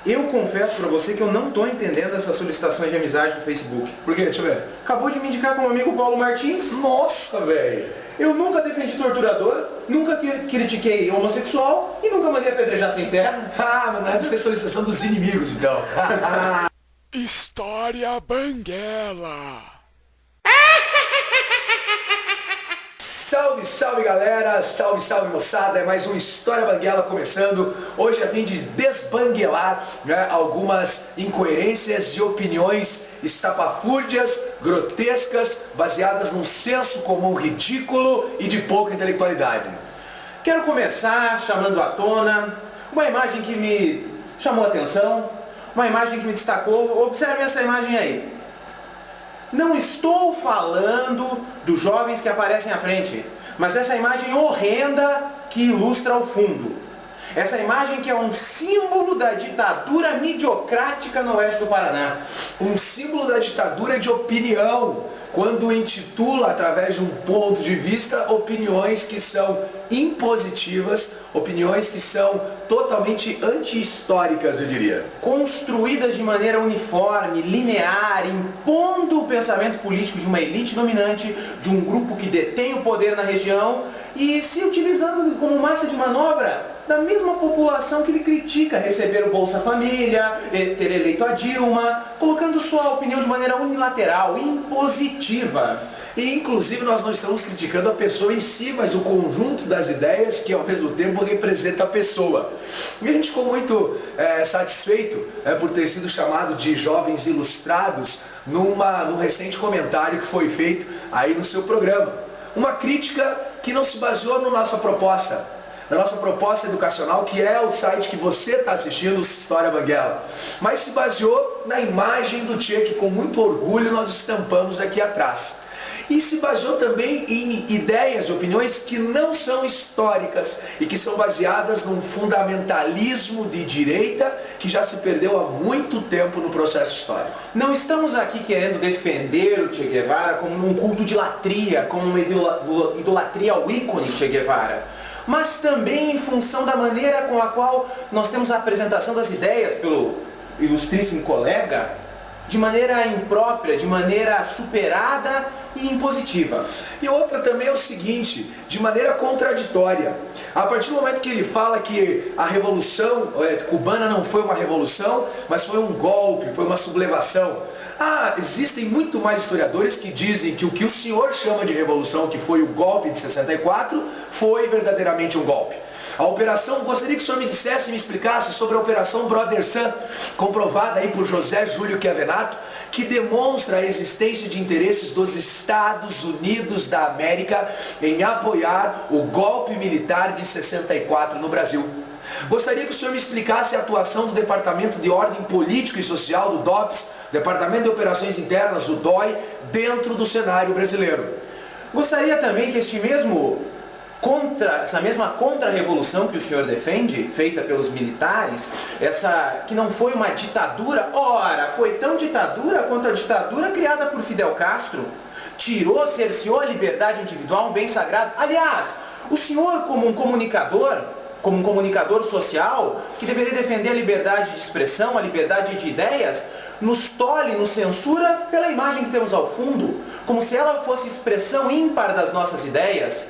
Eu confesso pra você que eu não tô entendendo essas solicitações de amizade do Facebook. Por quê? Deixa eu ver. Acabou de me indicar como amigo Paulo Martins. Nossa, velho. Eu nunca defendi torturador, nunca critiquei homossexual e nunca mandei apedrejar sem terra. Ah, mas deve ser solicitação dos inimigos, então. História Banguela. Salve, salve galera, salve, salve moçada, é mais um História Banguela começando, hoje a fim de desbanguelar algumas incoerências e opiniões estapafúrdias, grotescas, baseadas num senso comum ridículo e de pouca intelectualidade. Quero começar chamando à tona uma imagem que me chamou a atenção, uma imagem que me destacou. Observe essa imagem aí. Não estou falando dos jovens que aparecem à frente, mas essa imagem horrenda que ilustra o fundo. Essa imagem que é um símbolo da ditadura midiocrática no oeste do Paraná. Um símbolo da ditadura de opinião, quando intitula, através de um ponto de vista, opiniões que são impositivas, opiniões que são totalmente anti-históricas, eu diria. Construídas de maneira uniforme, linear, impondo o pensamento político de uma elite dominante, de um grupo que detém o poder na região e se utilizando como massa de manobra da mesma população que ele critica receber o Bolsa Família, ter eleito a Dilma, colocando sua opinião de maneira unilateral, impositiva. E inclusive nós não estamos criticando a pessoa em si, mas o conjunto das ideias que ao mesmo tempo representa a pessoa. E a gente ficou muito satisfeito por ter sido chamado de jovens ilustrados num recente comentário que foi feito aí no seu programa. Uma crítica que não se baseou na nossa proposta educacional, que é o site que você está assistindo, História Banguela, mas se baseou na imagem do Tchê que com muito orgulho nós estampamos aqui atrás. E se baseou também em ideias, opiniões que não são históricas e que são baseadas num fundamentalismo de direita que já se perdeu há muito tempo no processo histórico. Não estamos aqui querendo defender o Che Guevara como num culto de latria, como uma idolatria ao ícone Che Guevara, mas também em função da maneira com a qual nós temos a apresentação das ideias pelo ilustríssimo colega, de maneira imprópria, de maneira superada e impositiva. E outra também é o seguinte, de maneira contraditória. A partir do momento que ele fala que a revolução cubana não foi uma revolução, mas foi um golpe, foi uma sublevação. Existem muito mais historiadores que dizem que o que o senhor chama de revolução, que foi o golpe de 64, foi verdadeiramente um golpe. A operação, gostaria que o senhor me dissesse, me explicasse sobre a Operação Brother Sun, comprovada aí por José Júlio Chiavenato, que demonstra a existência de interesses dos Estados Unidos da América em apoiar o golpe militar de 64 no Brasil. Gostaria que o senhor me explicasse a atuação do Departamento de Ordem Político e Social, do DOPS, Departamento de Operações Internas, o DOI, dentro do cenário brasileiro. Gostaria também que essa mesma contra-revolução que o senhor defende, feita pelos militares, que não foi uma ditadura, foi tão ditadura quanto a ditadura criada por Fidel Castro, cerceou a liberdade individual, um bem sagrado. Aliás, o senhor como um comunicador social, que deveria defender a liberdade de expressão, a liberdade de ideias, nos censura pela imagem que temos ao fundo, como se ela fosse expressão ímpar das nossas ideias.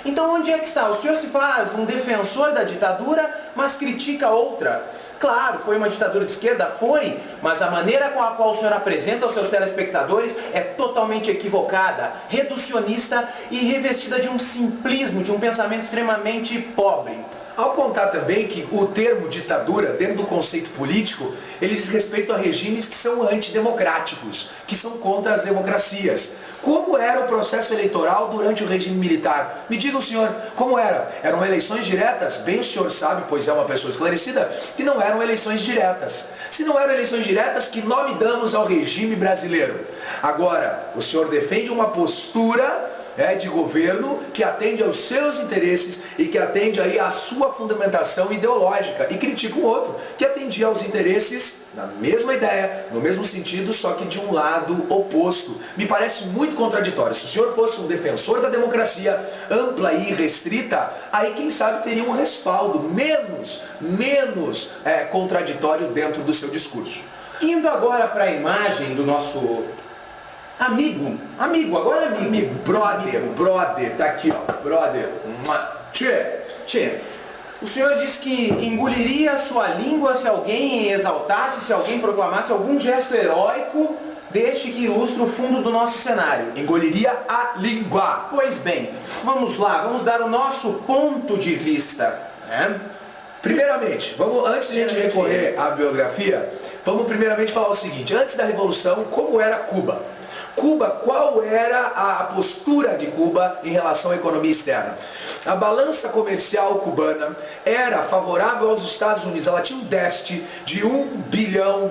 Então onde é que está? O senhor se faz um defensor da ditadura, mas critica outra. Claro, foi uma ditadura de esquerda? Foi, mas a maneira com a qual o senhor apresenta aos seus telespectadores é totalmente equivocada, reducionista e revestida de um simplismo, de um pensamento extremamente pobre. Ao contar também que o termo ditadura, dentro do conceito político, ele diz respeito a regimes que são antidemocráticos, que são contra as democracias. Como era o processo eleitoral durante o regime militar? Me diga o senhor, como era? Eram eleições diretas? Bem o senhor sabe, pois é uma pessoa esclarecida, que não eram eleições diretas. Se não eram eleições diretas, que nome damos ao regime brasileiro? Agora, o senhor defende uma postura de governo que atende aos seus interesses e que atende aí à sua fundamentação ideológica, e critica um outro que atendia aos interesses na mesma ideia, no mesmo sentido, só que de um lado oposto. Me parece muito contraditório. Se o senhor fosse um defensor da democracia ampla e restrita, aí quem sabe teria um respaldo menos contraditório dentro do seu discurso. Indo agora para a imagem do nosso amigo, brother, tá aqui, ó, brother, Tchê, o senhor disse que engoliria sua língua se alguém exaltasse, se alguém proclamasse algum gesto heróico deste que ilustra o fundo do nosso cenário. Engoliria a língua. Pois bem, vamos lá, vamos dar o nosso ponto de vista, né? Primeiramente, antes de a gente recorrer à biografia, vamos primeiramente falar o seguinte: antes da Revolução, como era Cuba? Qual era a postura de Cuba em relação à economia externa? A balança comercial cubana era favorável aos Estados Unidos, ela tinha um déficit de $1 bilhão.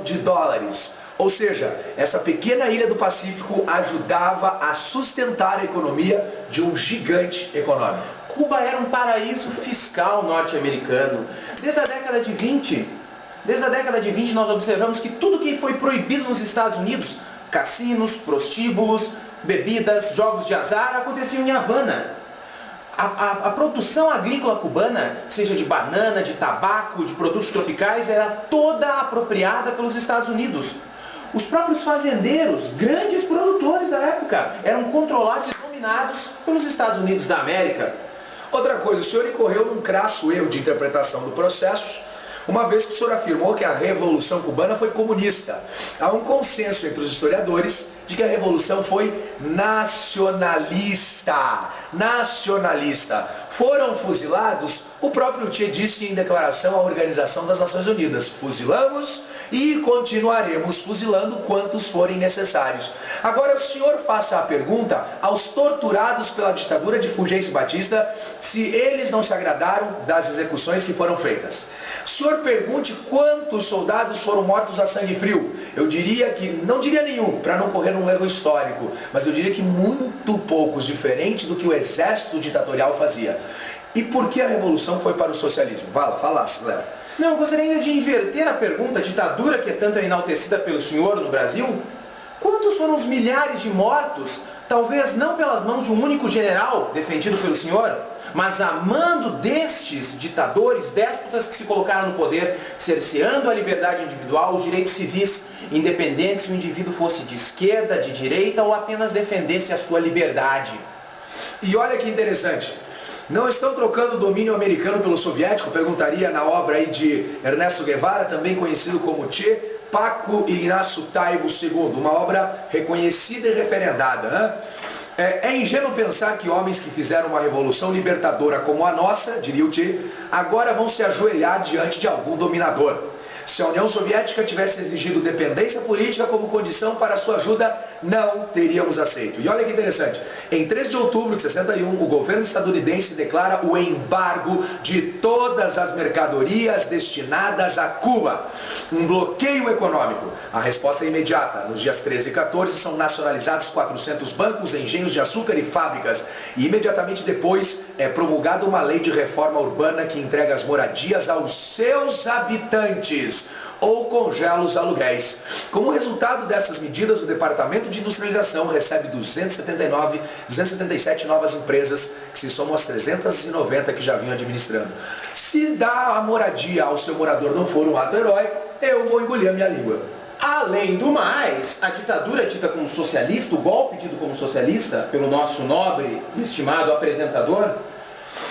Ou seja, essa pequena ilha do Pacífico ajudava a sustentar a economia de um gigante econômico. Cuba era um paraíso fiscal norte-americano. Desde a década de 20 nós observamos que tudo que foi proibido nos Estados Unidos, cassinos, prostíbulos, bebidas, jogos de azar, aconteciam em Havana. A produção agrícola cubana, seja de banana, de tabaco, de produtos tropicais, era toda apropriada pelos Estados Unidos. Os próprios fazendeiros, grandes produtores da época, eram controlados e dominados pelos Estados Unidos da América. Outra coisa, o senhor incorreu num crasso erro de interpretação do processo, uma vez que o senhor afirmou que a Revolução Cubana foi comunista. Há um consenso entre os historiadores de que a Revolução foi nacionalista. Foram fuzilados, o próprio Che disse em declaração à Organização das Nações Unidas: fuzilamos e continuaremos fuzilando quantos forem necessários. Agora o senhor faça a pergunta aos torturados pela ditadura de Fulgêncio Batista se eles não se agradaram das execuções que foram feitas. O senhor pergunte quantos soldados foram mortos a sangue frio. Eu diria que, não diria nenhum, para não correr um erro histórico, mas eu diria que muito poucos, diferente do que o exército ditatorial fazia. E por que a Revolução foi para o socialismo? Falasse, Léo. Não, eu gostaria ainda de inverter a pergunta: a ditadura que é tanto enaltecida pelo senhor no Brasil, quantos foram os milhares de mortos, talvez não pelas mãos de um único general defendido pelo senhor, mas a mando destes ditadores, déspotas que se colocaram no poder, cerceando a liberdade individual, os direitos civis, independente se o indivíduo fosse de esquerda, de direita ou apenas defendesse a sua liberdade. E olha que interessante. Não estão trocando o domínio americano pelo soviético? Perguntaria na obra aí de Ernesto Guevara, também conhecido como Che, Paco Ignacio Taibo II, uma obra reconhecida e referendada, né? É ingênuo pensar que homens que fizeram uma revolução libertadora como a nossa, diria o Che, agora vão se ajoelhar diante de algum dominador. Se a União Soviética tivesse exigido dependência política como condição para a sua ajuda, não teríamos aceito. E olha que interessante, em 3 de outubro de 61, o governo estadunidense declara o embargo de todas as mercadorias destinadas a Cuba. Um bloqueio econômico. A resposta é imediata. Nos dias 13 e 14 são nacionalizados 400 bancos, engenhos de açúcar e fábricas. E imediatamente depois é promulgada uma lei de reforma urbana que entrega as moradias aos seus habitantes ou congela os aluguéis. Como resultado dessas medidas, o Departamento de Industrialização recebe 277 novas empresas, que se somam às 390 que já vinham administrando. Se dar a moradia ao seu morador não for um ato heróico, eu vou engolir a minha língua. Além do mais, a ditadura dita como socialista, o golpe tido como socialista pelo nosso nobre e estimado apresentador,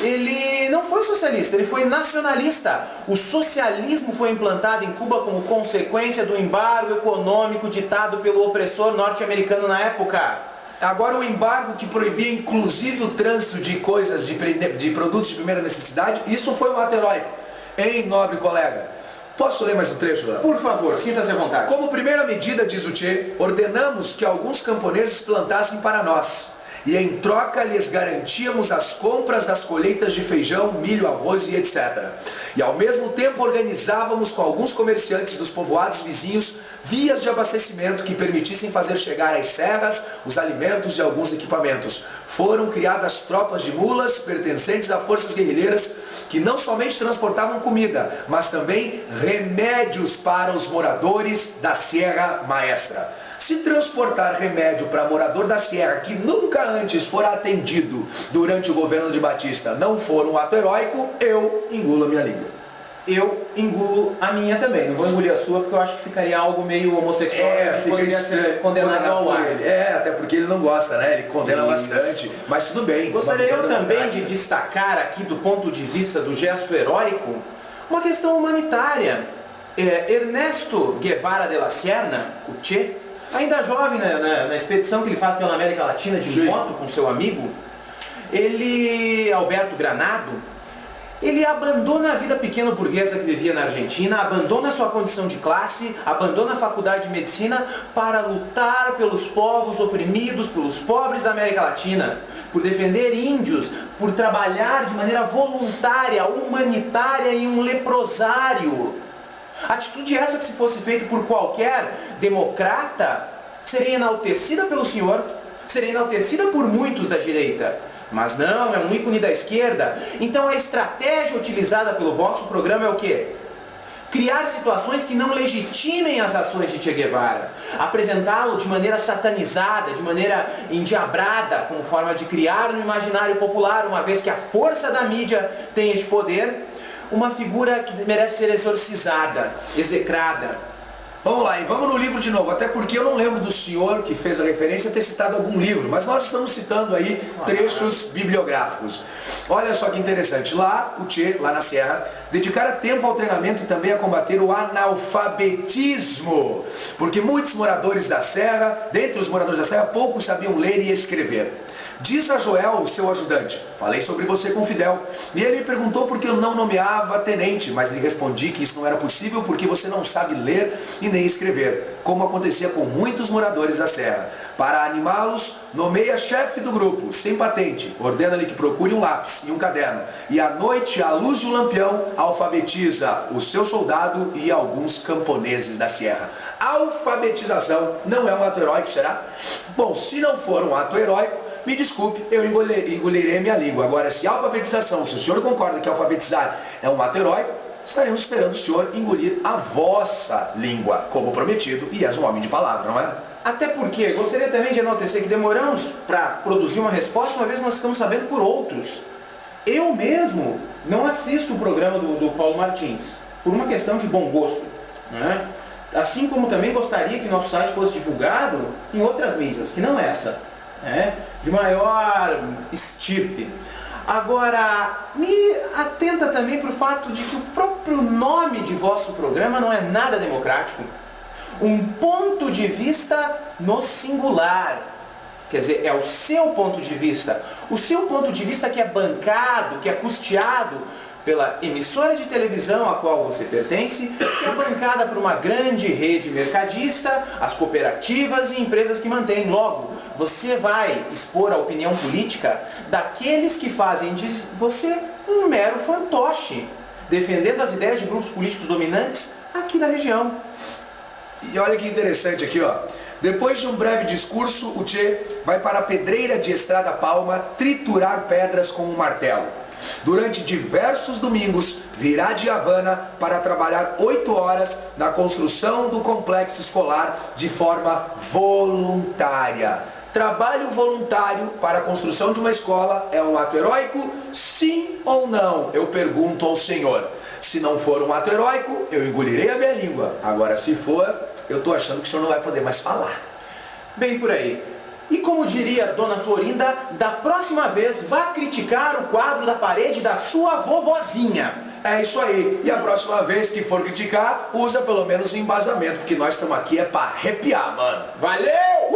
ele não foi socialista, ele foi nacionalista. O socialismo foi implantado em Cuba como consequência do embargo econômico ditado pelo opressor norte-americano na época. Agora o embargo que proibia inclusive o trânsito de coisas, de produtos de primeira necessidade, isso foi um ato heróico. Hein, nobre colega? Posso ler mais um trecho, Léo? Por favor, sinta-se à vontade. Como primeira medida, diz o Che, ordenamos que alguns camponeses plantassem para nós. E em troca lhes garantíamos as compras das colheitas de feijão, milho, arroz e etc. E ao mesmo tempo organizávamos com alguns comerciantes dos povoados vizinhos vias de abastecimento que permitissem fazer chegar às serras os alimentos e alguns equipamentos. Foram criadas tropas de mulas pertencentes a forças guerrilheiras que não somente transportavam comida, mas também remédios para os moradores da Sierra Maestra. Se transportar remédio para morador da Sierra que nunca antes fora atendido durante o governo de Batista não for um ato heróico, eu engulo a minha língua. Eu engulo a minha também. Não vou engolir a sua porque eu acho que ficaria algo meio homossexual. Que poderia ser condenado ao ar. Até porque ele não gosta, né? Ele condena bastante. Mas tudo bem. Gostaria eu também de destacar aqui, do ponto de vista do gesto heróico, uma questão humanitária. Ernesto Guevara de la Serna, o Che, ainda jovem na expedição que ele faz pela América Latina de moto com seu amigo, Alberto Granado, ele abandona a vida pequena burguesa que vivia na Argentina, abandona sua condição de classe, abandona a faculdade de medicina para lutar pelos povos oprimidos, pelos pobres da América Latina, por defender índios, por trabalhar de maneira voluntária, humanitária em um leprosário. Atitude essa que, se fosse feita por qualquer democrata, seria enaltecida pelo senhor, seria enaltecida por muitos da direita. Mas não, é um ícone da esquerda. Então a estratégia utilizada pelo vosso programa é o quê? Criar situações que não legitimem as ações de Che Guevara. Apresentá-lo de maneira satanizada, de maneira endiabrada, como forma de criar no imaginário popular, uma vez que a força da mídia tem esse poder, uma figura que merece ser exorcizada, execrada. Vamos lá, e vamos no livro de novo, até porque eu não lembro do senhor que fez a referência ter citado algum livro, mas nós estamos citando aí trechos bibliográficos. Olha só que interessante, lá o Che, lá na Serra, dedicara tempo ao treinamento e também a combater o analfabetismo, porque muitos moradores da Serra, dentre os moradores da Serra, poucos sabiam ler e escrever. Diz a Joel, o seu ajudante: falei sobre você com Fidel, e ele me perguntou por que eu não nomeava tenente, mas lhe respondi que isso não era possível porque você não sabe ler e nem escrever, como acontecia com muitos moradores da Serra. Para animá-los, nomeia chefe do grupo, sem patente, ordena-lhe que procure um lápis e um caderno, e à noite, à luz de um lampião, alfabetiza o seu soldado e alguns camponeses da Serra. Alfabetização não é um ato heróico, será? Bom, se não for um ato heróico, me desculpe, eu engolirei a minha língua. Agora, se alfabetização, se o senhor concorda que alfabetizar é um ato heróico, estaremos esperando o senhor engolir a vossa língua, como prometido, e és um homem de palavra, não é? Até porque, gostaria também de enaltecer que demoramos para produzir uma resposta, uma vez nós ficamos sabendo por outros. Eu mesmo não assisto o programa do Paulo Martins, por uma questão de bom gosto, né? Assim como também gostaria que nosso site fosse divulgado em outras mídias, que não essa. De maior estirpe. Agora, me atenta também para o fato de que o próprio nome de vosso programa não é nada democrático. Um ponto de vista no singular. Quer dizer, é o seu ponto de vista. O seu ponto de vista que é bancado, que é custeado pela emissora de televisão a qual você pertence, que é bancada por uma grande rede mercadista, as cooperativas e empresas que mantêm. Logo, você vai expor a opinião política daqueles que fazem de você um mero fantoche, defendendo as ideias de grupos políticos dominantes aqui da região. E olha que interessante aqui, ó. Depois de um breve discurso, o Che vai para a pedreira de Estrada Palma triturar pedras com um martelo. Durante diversos domingos, virá de Havana para trabalhar 8 horas na construção do complexo escolar de forma voluntária. Trabalho voluntário para a construção de uma escola é um ato heróico? Sim ou não? Eu pergunto ao senhor. Se não for um ato heróico, eu engolirei a minha língua. Agora, se for, eu estou achando que o senhor não vai poder mais falar. Bem por aí. E como diria Dona Florinda, da próxima vez vá criticar o quadro da parede da sua vovozinha. É isso aí. E a próxima vez que for criticar, usa pelo menos um embasamento, porque nós estamos aqui para arrepiar, mano. Valeu!